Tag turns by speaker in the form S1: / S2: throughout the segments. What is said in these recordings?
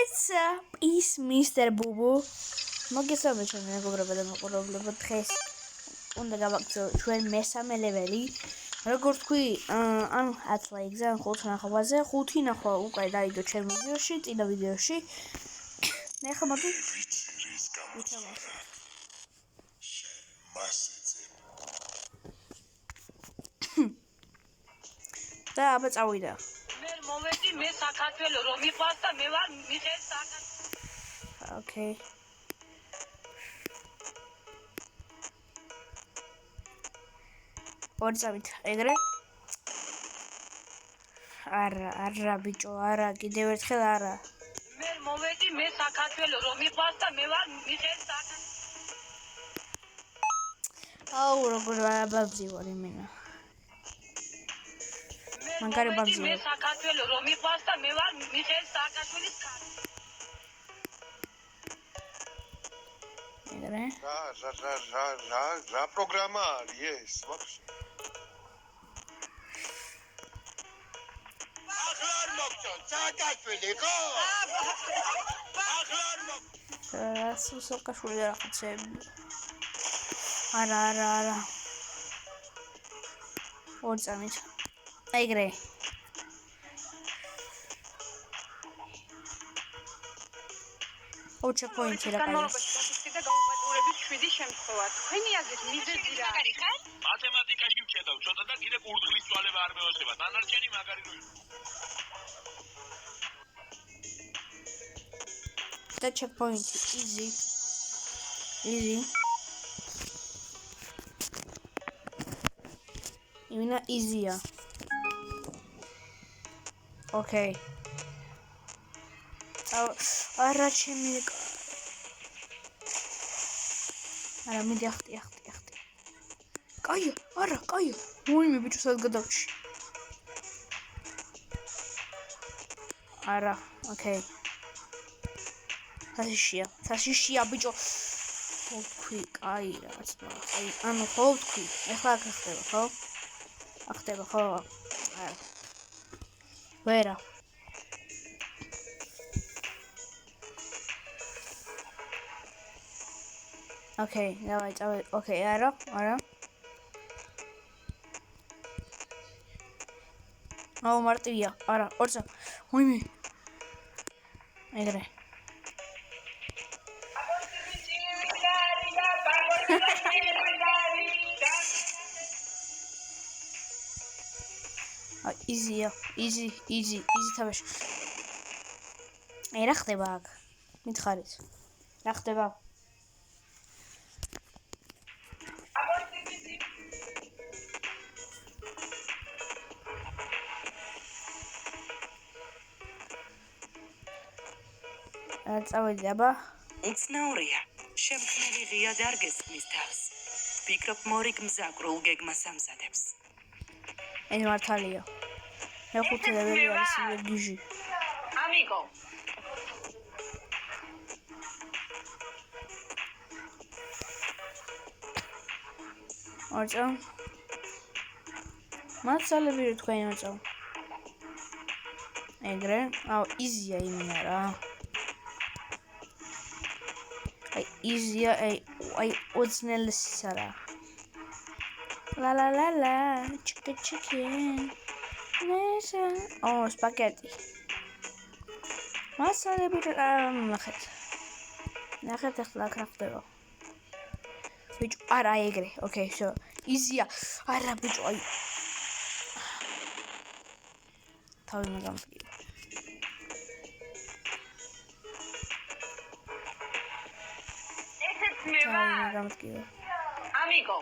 S1: What's up? Is Mr. Bubu? მოგესალმებით ჩემი მეგობრებო და მოყურებლებო. დღეს უნდა გავაკეთო ჩვენ მესამე ლეველი. როგორც თქვი, ან 10 ლაიქზე, ან 5 ნახვაზე, 5 ნახვა უკვე დაიდო ჩემ ვიდეოში, წინა ვიდეოში. ნახე მოდი. და აბა წავიდა.
S2: მე მომენტი მე საქართველოს რომ მიყვარს და მე ვარ მიხეილ საქართველოს.
S1: Okay. ორწამით ეგრე? არა ბიჭო, არა, კიდევ ერთხელ არა.
S2: მე მომენტი მე საქართველოს რომ მიყვარს და მე ვარ მიხეილ საქართველოს.
S1: აუ, როგორ აბავძივარ იმენა. მაგარი ბავშვი.
S2: მე საქართველოს რომ მიყვარს და მე ვარ მიხეილ საქართველოს ქალი.
S1: ეგრე?
S3: რა პროგრამა არის ეს? ვაფშე. ახლა არ მოგწონს საქართველი, ხო? ახლა არ მოგწონს.
S1: სუსოკაშვილი რაღაცები. არა. ორწამით. ეგრე. ოჩეპოინტი რა კაი.
S2: და გაუპატიურების 7 შემთხვევა. თქვენი აზრით მიზეზი რა არის?
S3: მათემატიკაში ვჭედავ ცოტა და კიდე კურდღლის წვალება არ მეოცება. დანარჩენი მაგარი რო იყო.
S1: და ჩეპოინტი easy. იმენა easy-ა. Okay. არა ჩემი არა მიდი ახტი. კაია, არა, კაია. მოიმე ბიჭო სად გადავში. არა, okay. საშიშია ბიჭო. თქვი, კაი რაღაც აი, ანუ ხო თქვი. ეხლა აქ ხდება, ხო? ახტება, ხო? არა. ვერა. Okay, давай, წავი. Okay, არა. აუ მარტივია. არა, ორცა. მოიმე. ეგრე. easy თავში. რა ხდება აქ? მითხარით. რა ხდება? წავედი აბა.
S4: უცნაურია. შემქმნელი ღია დარგესმის თავს. ვფიქრობ მორიგ მზაკრულ გეგმას ამზადებს.
S1: ეს მართალია. მეხუთე ლეველი არის გიჟი.
S2: ამიგო.
S1: ორწა. მასალები თქვენ ორწა. ეგრე? აუ easy-ა იმენა რა. easy-ა აი უცნელისა რა. La chicken. Spaghetti. მასალები ნახეთ ახლა კრაფტება. ბიჭო, არა ეგრე. Okay, so easy-ა. არა ბიჭო, აი. თავი მაგამტკი.
S2: ესეც მე ვარ.
S1: მაგამტკი.
S2: ამიგო.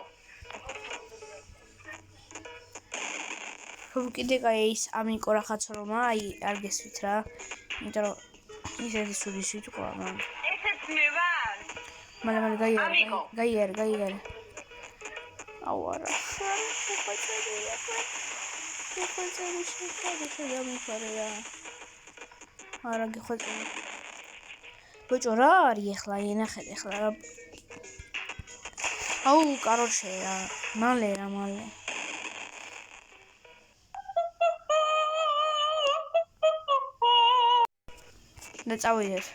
S1: კიდე კაი ის ამიკო რაღაცა რომ აი არ გესვით რა. იმიტომ რომ ისეთი სული სიტყვა მან.
S2: ესეც მე ვარ.
S1: მალე გაიარე. აუ არა. არა გიხოწები. ბიჭო რა არის ახლა ენახეთ ახლა რა. აუ კაროშე რა. მალე. და წავედით.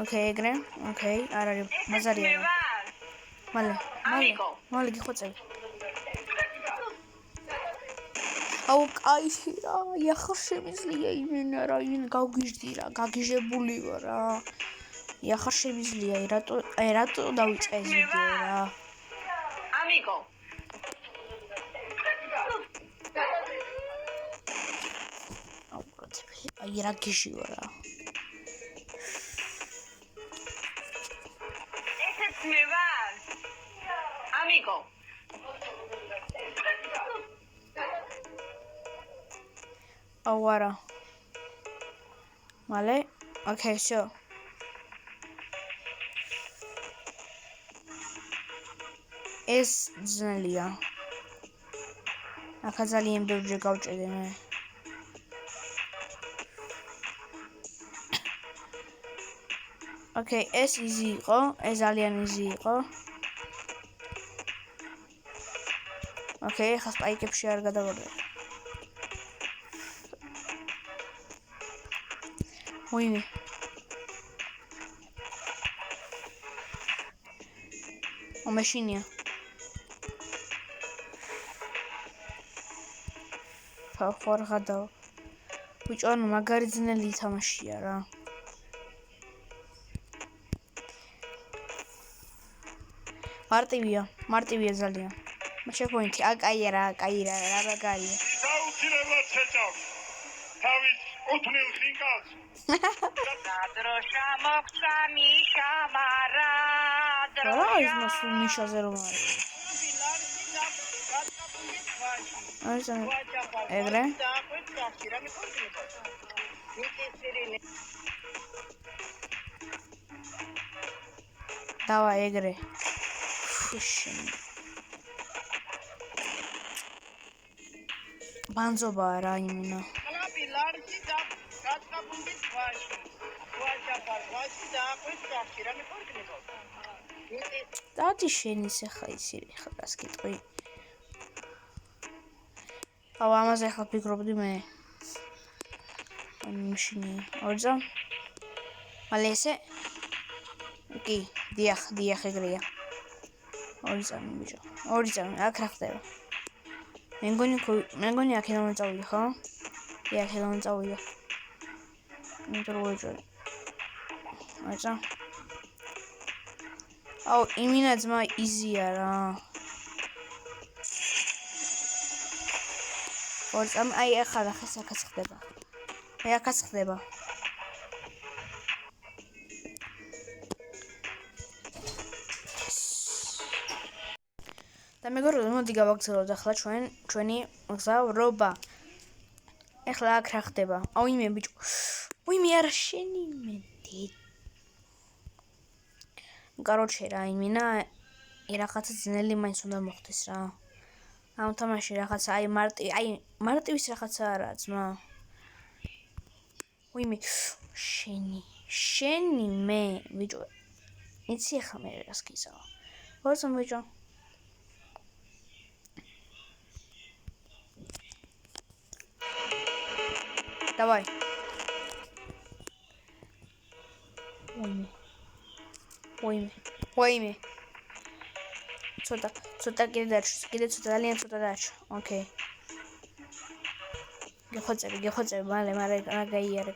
S1: ოკეი, ეგრე. ოკეი, არ არის მაზარია. მალე გიხვეწები. აუ, კაი რა, ახლა შემიძლია იმენა რა, გავგიჟდი რა, გაგიჟებული ვარ რა. ახლა შემიძლია, რატო დავიწყე ეს ვიდეო რა.
S2: Amigo.
S1: აუ, აი რა გიჟიო რა.
S2: Me vas. Amigo.
S1: აუ არა. მალე, ოკეი, всё. ეს ძნელია. ახლა ძალიან ბევრჯერ გავჭედე მე. ოკეი, ეს იზი იყო, ეს ძალიან იზი იყო. ოკეი, ახლა სპაიკებში არ გადავარდე. ვინმე. მაშინია. ფორღადო. ბიჭო, მაგარი ძნელი თამაშია რა. მარტივია ძალიან. ჩეკპოინტი, კაი რა მაგარია.
S3: დაუცილებლად შეჭავს თავის უთნილ ხინკალს.
S2: Დროშა მოგცა მიშა მარა
S1: რა ის მასულ მიშაზე რომ არის. ეგრე. დავაი ეგრე. ბანძობა რა იმენა. დადი შენი ხა ისი ხა გასკიტყვი. აუ ამაზე ხა ფიქრობდი მე. მაშინი ორზა. მალე ესე. კი, დიახ ეგრეა. ორზა ბიჭო. ორზა აქ რა ხდება? მე მგონი აქედან წავიდე ხო? კი, აქედან წავიდე. ინტერვიუჯერ. აჭა. აუ, იმინა ძმა იზია რა. ორზა აი ახლა ახაც ხდება. აქაც ხდება. და მეგობრებო, მოდი გავაგრძელოთ ახლა ჩვენი მგზავრობა. ახლა აქ რა ხდება? აუ იმე ბიჭო. ვიმე არ შენი მენდი. კაროჩე რა იმინა რაღაცა ძნელი მაინც უნდა მოხდეს რა. ამ თამაში რაღაცა აი მარტივის რაღაცა არა ძმა. ვიმე შენი მე ბიჭო. იცი ახლა მე რას გიზავ. ვარსა ბიჭო. Давай. Войми. Цота კიდე ძალიან ცოტა დარჩა. ოკეი. გეხოცები, მალე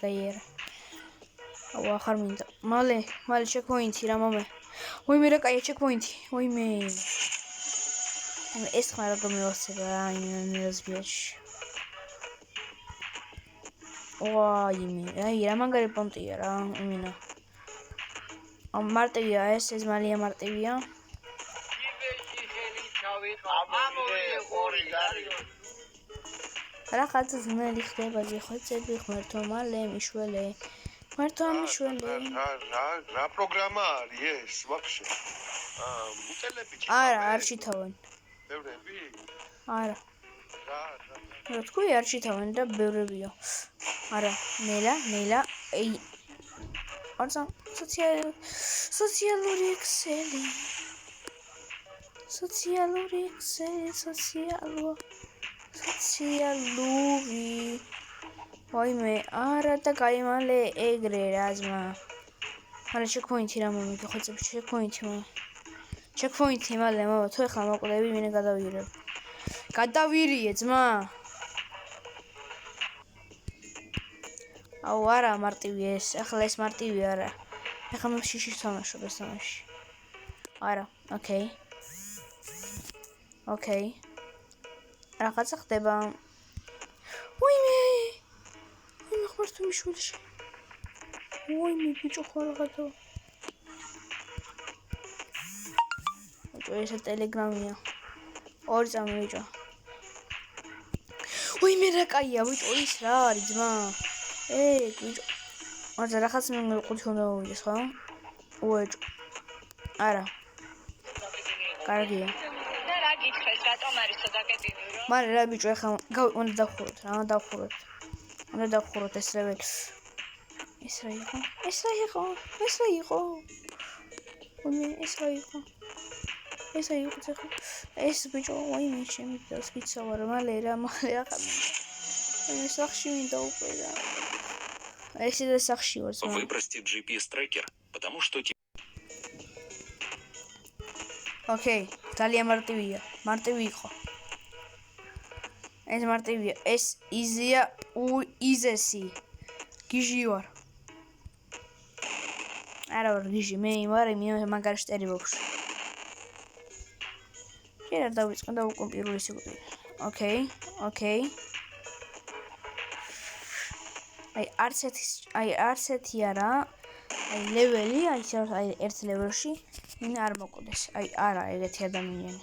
S1: გაიარა. აუ ახარ მინდა. მალე ჩეკპოინტი რა მომე. ვойми რა კაია ჩეკპოინტი. ვойми. ეს ხმა რა გამოვასება რა იმენ რაზბიაში. ვაიმე, აი რა მაგარი პონტია რა, იმინა. მარტივია ეს მალია მარტივია. რა ხალხი ძნელი ხდება ზეხვეწები ღმერთო მალე მიშველე.
S3: რა პროგრამა არის ეს ვაფშე? მუტელები
S1: არა, არ ჩითავენ.
S3: ბევრები?
S1: არა. რა თქვი არ ჩითავენ და ბევრებია. არა, ნელა, ей. არცა სოციალური ქსელი. ვაიმე, არა და გაიმალე ეგრე რაზმა. არა ჩეკპოინტი რა მომიგე ხოცები ჩეკპოინტი მალე მამა თუ ეხლა მოკლები მინე გადავირებ. გადავირიე ძმა. აუ არა მარტივია ეს. ახლა ეს მარტივი არა. ახლა მე შიში თამაშობ ეს თამაში. არა, ოკეი. ოკეი. რაღაცა ხდება. ვაიმე. ვაიმე ხარ თუ მიშულში. ვაიმე ბიჭო ხარ გადო. ბიჭო ეს ტელეგრამია. ორი წამი ბიჭო. ვაიმე რა კაია ბიჭო ის რა არის ძმა. ბიჭო. არა რაღაც მე მიყუთი უნდა მოვიდეს ხო? უეჭო. არა. კარგია.
S2: და რა გითხეს რატომ არის დაკეტილი რომ?
S1: მარე რა ბიჭო ეხლა უნდა დავხუროთ რა დავხუროთ. უნდა დავხუროთ ეს რეველი. ეს რა იყო? ეს რა იყო? ეს რა იყო? ვაიმე ეს რა იყო? ეს რა იყო ხა? ეს бичо, ვაიმე შემიძლია ვიცავარ, მალე ახლა. ეს სახში მინდა უკვე რა. ეს ის სახში ვარ ზმა.
S5: Выпрости GPS-трекер, потому что
S1: ოკეი, ძალიან მარტივია. მარტივი იყო. ეს მარტივია. ეს იზია უიზესი. გიჟი ვარ. არა ვარ გიჟი, მე ვარ მაგარი შტერი ბოქში. შეიძლება დავიწყო და უკვე პირველი სიკვდილი. ოკეი. არც ერთი არა. ლეველი, ერთ ლეველში მინდა არ მოკვდეს. არა, ეგეთი ადამიანი.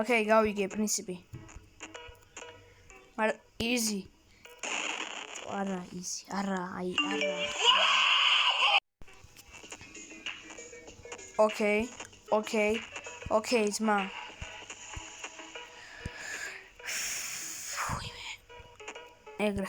S1: ოკეი, გავიგე პრინციპი. მაგრამ easy. არა, easy. არა. ოკეი, ძმა. ეგრე.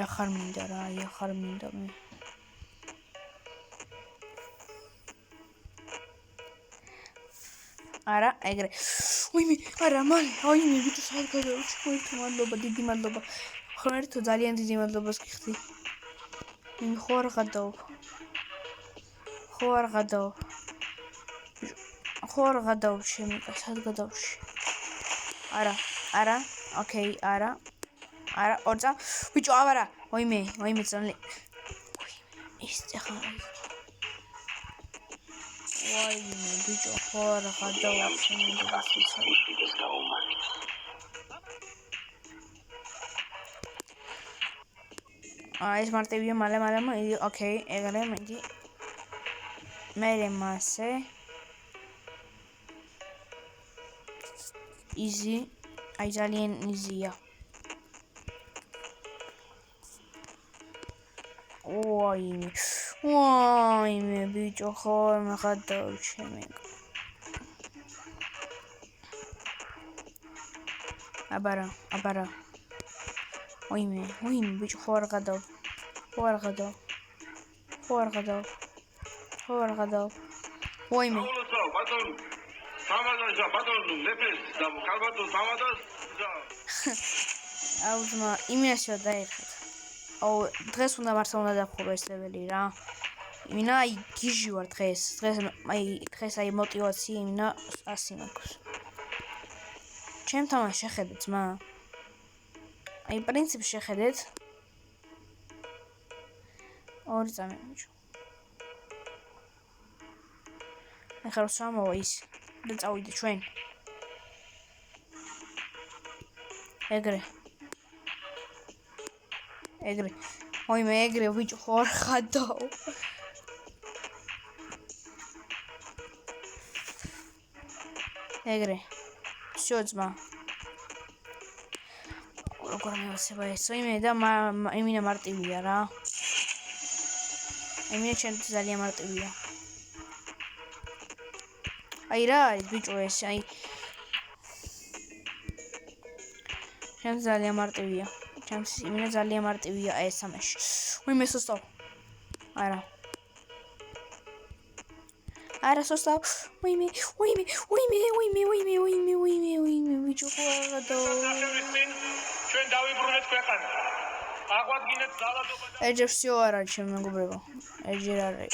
S1: ახარ მინდა რა, ახარ მინდა მე. არა, ეგრე. ვაიმე, არა, მალე, ვაიმე, ბიჭო, საერთოდ გადავჭი, მადლობა, დიდი მადლობა. ხმერთო ძალიან დიდი მადლობას გიხდი. მე ხო არ გადავ. შემიკა, სად გადავში? არა, ოკეი, არა, ორცა. ბიჭო, არა, ვაიმე, ძალიან. ის ახლა. ვაიმე, ბიჭო, ხო არ გადავ, შემიკა, ეს მარტივია მალე ოკეი ეგრე მიდი მე მასე easy ძალიან easy-ია ვაიმე ბიჭო ხო მაგადავჩემე აბარა ვაიმე ბიჭო ხო არ გადავ ვაიმე აუ ძმა იმეშო დაიხეთ აუ დღეს უნდა მართლა უნდა დავხურო ეს ლეველი რა იმინა აი გიჟი ვარ დღეს მოტივაცია იმინა 100 მაქვს ჩემ თამაშს შეხედეთ ძმა აი პრინციპს შეხედეთ ორი წამი ბიჭო ახლა სამოვა ის და წავიდე ჩვენ ეგრე ვაიმე ეგრე ბიჭო ხო არ ხადაო ეგრე всё ძმა როგორ მივასება ეს ვაიმე და იმინა მარტივია რა იმინა ჩემთვის ძალიან მარტივია აი რა არის ბიჭო ეს აი შენ ძალიან მარტივია. ჩემს იმინა ძალიან მარტივია ეს სამაში. ვიმე სოსტავ. არა. არა სოსტავ. ვიმე ბიჭო ხარადო.
S2: ჩვენ დავიბრუნეთ ქვეყანა. აღვადგინეთ ძალადობა და
S1: ეჯერ всё არა ჩემ მეგობრებო. ეჯერ არა.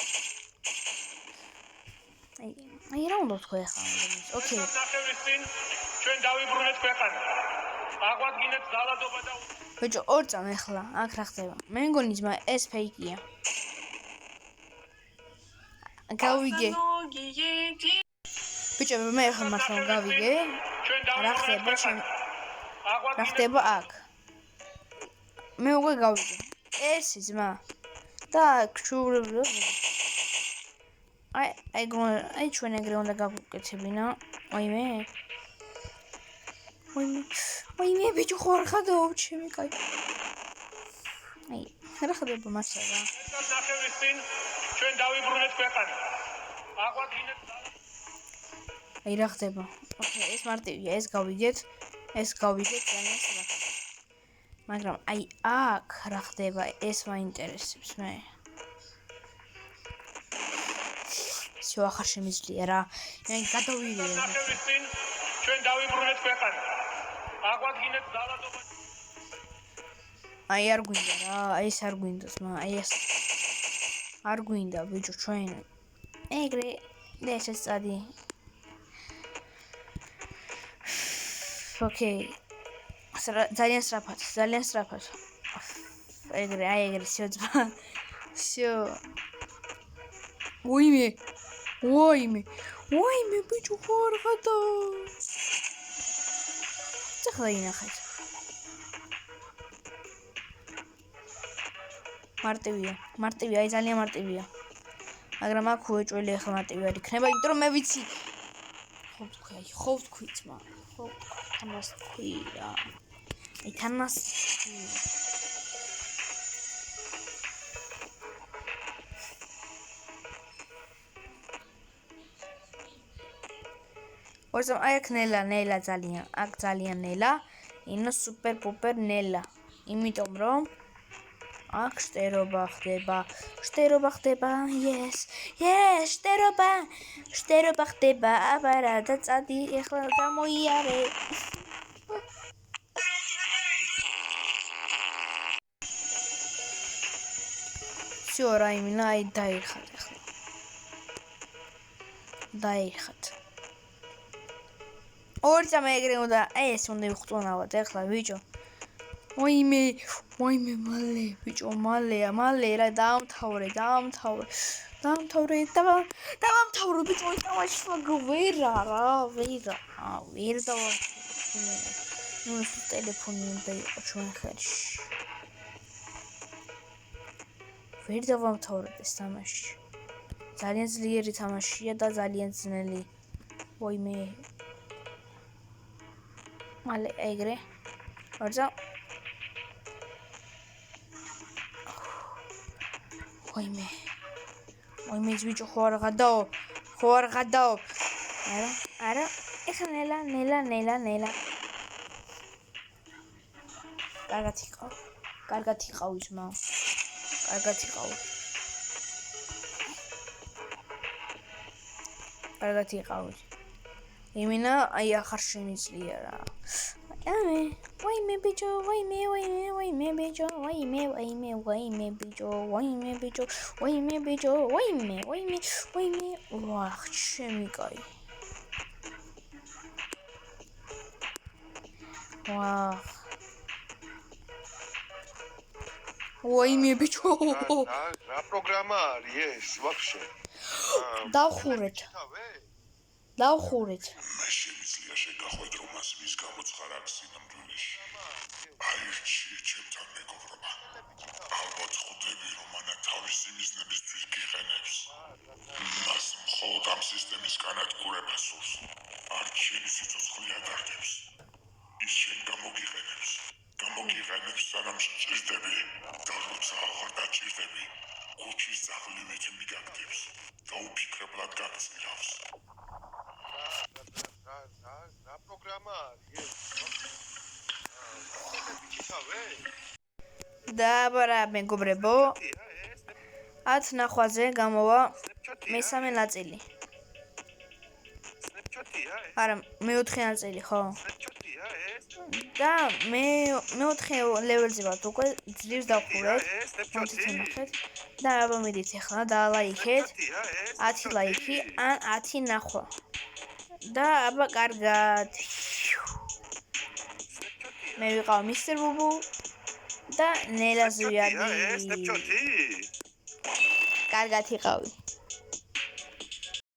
S1: აი რა უნდა თქვა ახლა? ოკეი.
S2: ნახევრის წინ ჩვენ დავიბრუნეთ ქვეყანა. აღვადგინეთ ძალადობა და
S1: ბიჭო, ორ წამ ახლა, აქ რა ხდება? მე მგონი ძმა ეს ფეიკია. გავიგე. ბიჭო, მე ახლა მართლა გავიგე.
S2: ჩვენ
S1: რა ხდება შენ? რა ხდება აქ? მე უკვე გავიგე. ეს ძმა. და ჩუბრებო. აი ჩვენ ეგრე უნდა გავუკეთებინა. ვაიმე ბიჭო ხარ ხადაო ჩემი კაი. აი რა ხდება მასა რა.
S2: ნახევრის წინ ჩვენ დავიბრუნეთ ქვეყანა. აღვადგინეთ
S1: აი რა ხდება? ოკეი, ეს მარტივია, ეს გავიგეთ ძალიან სწრაფად. მაგრამ აი აქ რა ხდება? ეს მაინტერესებს მე. всё ახარ შემიძლია რა. მე გადავიდე.
S2: ნახევრის წინ ჩვენ დავიბრუნეთ ქვეყანა. აღვადგინეთ ძალადობა
S1: აი არ გვინდა რა, ეს არ გვინდა ძმა, აი ეს არ გვინდა ბიჭო ჩვენ. ეგრე ეს წადი. ოკეი. ძალიან სწრაფად. ეგრე всё ძმა. всё. ვაიმე ბიჭო ხარ ხადა. ახლა ინახეთ. მარტივია, აი ძალიან მარტივია. მაგრამ აქ უეჭველი ახლა მარტივი არ იქნება, იმიტომ რომ მე ვიცი. ხო ვთქვი ძმა. ხო თანას თქვი რა. აი თანას ორსამ აი აქ ნელა ძალიან. აქ ძალიან ნელა. ინო სუპერ პუპერ ნელა. იმიტომ რომ აქ შტერობა ხდება. Yes, შტერობა ხდება. აბარა და წადი ეხლა გამოიარე. всё რა იმინა აი დაიხათ ეხლა. ორი წამ ეგრე უნდა ეს უნდა ვიხტუნავად ეხლა ბიჭო. ვაიმე მალე ბიჭო მალე რა დაამთავრე ბიჭო ის თამაში ვერა ვერ დავამთავრე. ნუ ტელეფონი უნდა იყო ჩვენ ხელში. ვერ დავამთავრე ეს თამაში. ძალიან ძლიერი თამაშია და ძალიან ძნელი. ვაიმე მალე ეგრე ვარზა ვაიმე ბიჭო ხო არ გადაო არა ეხლა ნელა კარგად იყავ ძმა კარგად იყავ იმინა აი ახარ შემიძლია რა. ვაიმე ბიჭო ვახ ჩემი კაი ვახ ვაიმე ბიჭო
S3: რა პროგრამა არის ეს ვაფშე?
S1: დავხურეთ
S5: მე შემიძლია შეგახვედრო მას მის გამოცხარა აქ სინამდვილეში. აირჩიე ჩემთან მეგობრობა. ალბათ ხვდები რომ ანა თავისი მიზნებისთვის გიყენებს. მას მხოლოდ ამ სისტემის განადგურება სურს. არჩევის სიცოცხლე ადარდებს. ის შენ გამოგიყენებს სანამ სჭირდები და როცა აღარ დაჭირდები კუჩის ძაღლივით მიგაგდებს და უფიქრებლად გაგწირავს.
S3: რა პროგრამა არის ეს?
S1: და აბარა მეგობრებო 10 ნახვაზე გამოვა მესამე ნაწილი არა მეოთხე ნაწილი ხო და მეოთხე ლეველზე ვართ უკვე ძლივს დავხურეთ მოდით ნახეთ და აბა მიდით ახლა და ლაიქეთ 10 ლაიქი ან 10 ნახვა და აბა კარგად მე ვიყავ მისტერ ბუბუ და ნელა ზვიადი კარგად იყავი